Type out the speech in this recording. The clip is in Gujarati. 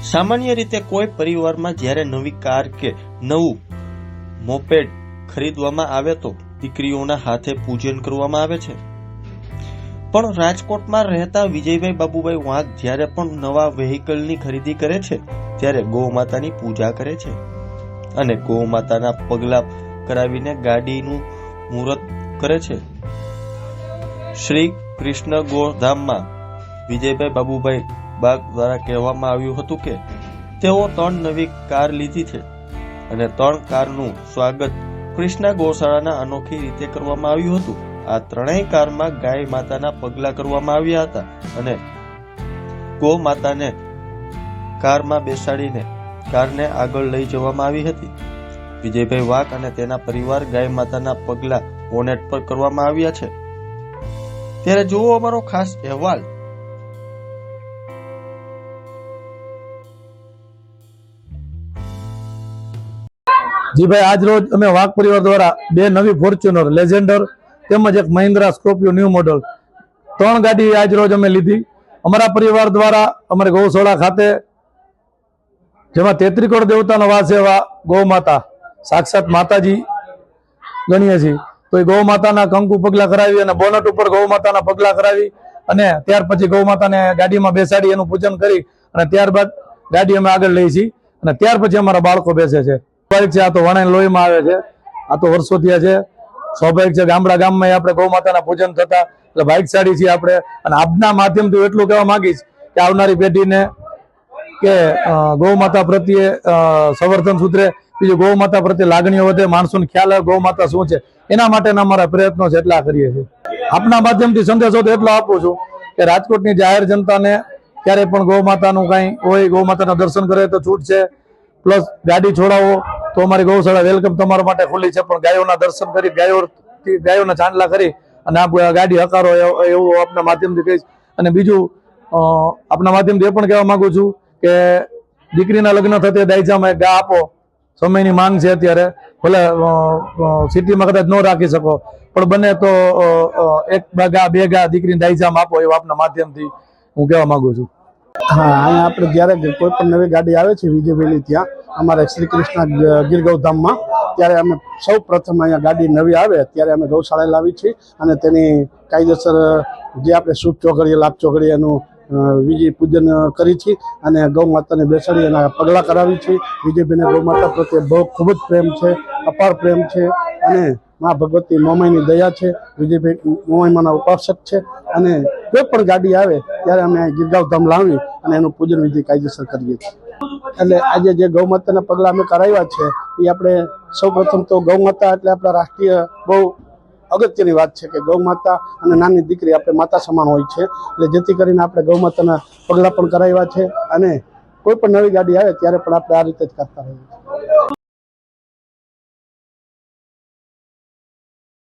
સામાન્ય રીતે કોઈ પરિવારમાં જ્યારે નવી કાર કે નવું મોપેડ ખરીદવામાં આવે તો દીકરીઓના હાથે પૂજન કરવામાં આવે છે, પણ રાજકોટમાં રહેતા વિજયભાઈ બાબુભાઈ વાઘ જ્યારે પણ નવા વ્હીકલની ખરીદી કરે છે ત્યારે ગૌ માતાની પૂજા કરે છે અને ગૌ માતાના પગલા કરાવીને ગાડીનું મુહૂર્ત કરે છે। શ્રી કૃષ્ણ ગોધામમાં વિજયભાઈ બાબુભાઈ બાગ દ્વારા કહેવામાં આવ્યું હતું કે તેઓ 3 નવી કાર લીધી છે અને 3 કારનું સ્વાગત કૃષ્ણ ગૌશાળાના અનોખી રીતે કરવામાં આવ્યું હતું। આ 3 કારમાં ગાય માતાના પગલા કરવામાં આવ્યા હતા અને ગૌ માતાને કારમાં બેસાડીને કારને આગળ લઈ જવામાં આવી હતી। વિજયભાઈ વાઘ અને તેના પરિવાર ગાય માતાના પગલા બોનેટ પર કરવામાં આવ્યા છે। ત્યારે જુઓ અમારો ખાસ અહેવાલ। જી ભાઈ, આજ રોજ અમે વાઘ પરિવાર દ્વારા 2 નવી ફોર્ચ્યુનર લેજેન્ડર તેમજ એક મહિન્દ્રા સ્કોર્પિયો ન્યૂ મોડલ 3 ગાડી આજ રોજ અમે લીધી અમારા પરિવાર દ્વારા। અમારે ગૌશાળા ખાતે જેમાં 33 કરોડ દેવતાનો વાસ એવા ગૌ માતા સાક્ષાત માતાજી ગણીએ છીએ, તો એ ગૌ માતાના કંકુ પગલા કરાવી અને બોનટ ઉપર ગૌ માતાના પગલા કરાવી અને ત્યાર પછી ગૌ માતાને ગાડીમાં બેસાડી એનું પૂજન કરી અને ત્યારબાદ ગાડી અમે આગળ લઈ છીએ અને ત્યાર પછી અમારા બાળકો બેસે છે। સ્વાભાવિક છે, આ તો વણાઈ લોહીમાં આવે છે, આ તો વર્ષો થયા છે, સ્વાભાવિક છે। ગામમાં આપણે ગૌ માતાના પૂજન થતા એટલે ભાગ્યશાળી છીએ આપણે। અને આપના માધ્યમથી એટલું કહેવા માંગીશ કે આવનારી પેઢીને કે ગૌ માતા પ્રત્યે સંવર્ધન સૂત્રે, બીજું ગૌ માતા પ્રત્યે લાગણીઓ વધે, માણસોને ખ્યાલ આવે ગૌ માતા શું છે, એના માટેના અમારા પ્રયત્નો છે, એટલા કરીએ છીએ। આપના માધ્યમથી સંદેશો તો એટલો આપું છું કે રાજકોટની જાહેર જનતાને ક્યારે પણ ગૌ માતાનું કંઈ હોય, ગૌ માતાના દર્શન કરે તો છૂટ છે, પ્લસ ગાડી છોડાવો તો અમારી ગૌશાળા વેલકમ તમારા માટે ખુલ્લી છે, પણ ગાયોના દર્શન કરી ગાયોના ચાંદલા કરી અને આ ગાડી હકારો એવું આપના માધ્યમથી કહીશ। અને બીજું આપના માધ્યમથી એ પણ કહેવા માંગુ છું કે દીકરીના લગ્ન થતે દાયજામાં એક ગા આપો, સમયની માંગ છે અત્યારે, ભલે સિટીમાં કદાચ ન રાખી શકો પણ બને તો 1 ગા 2 ગા દીકરીને દાયજામાં આપો, એવું આપના માધ્યમથી હું કહેવા માંગુ છું। હા, અહીંયા આપણે જ્યારે કોઈ પણ નવી ગાડી આવે છે વિજયભાઈની ત્યાં અમારે શ્રી કૃષ્ણ ગીર ગૌધામમાં, ત્યારે અમે સૌ પ્રથમ અહીંયા ગાડી નવી આવે ત્યારે અમે ગૌશાળાએ લાવી છીએ અને તેની કાયદેસર જે આપણે શુભ ચોઘડીએ લાભ ચોઘડીએ એનું વિજય પૂજન કરી છીએ અને ગૌ માતાને બેસાડી એના પગલાં કરાવી છીએ। વિજયભાઈને ગૌ માતા પ્રત્યે બહુ ખૂબ જ પ્રેમ છે, અપાર પ્રેમ છે અને મા ભગવતી મોમાઈની દયા છે। વિજયભાઈ મોમાઈમાના ઉપાસક છે અને કોઈ પણ ગાડી આવે ત્યારે અમે ગીરગાંવ લાવી અને એનું પૂજન વિધિ કાયદેસર કરીએ છીએ। એટલે આજે જે ગૌ માતાના પગલાં અમે કરાવ્યા છે એ આપણે સૌ પ્રથમ તો ગૌ માતા એટલે આપણા રાષ્ટ્રીય બહુ અગત્યની વાત છે કે ગૌ માતા અને નાની દીકરી આપણે માતા સમાન હોય છે, એટલે જેથી કરીને આપણે ગૌ માતાના પગલાં પણ કરાવ્યા છે અને કોઈ પણ નવી ગાડી આવે ત્યારે પણ આપણે આ રીતે જ કરતા રહીએ છીએ।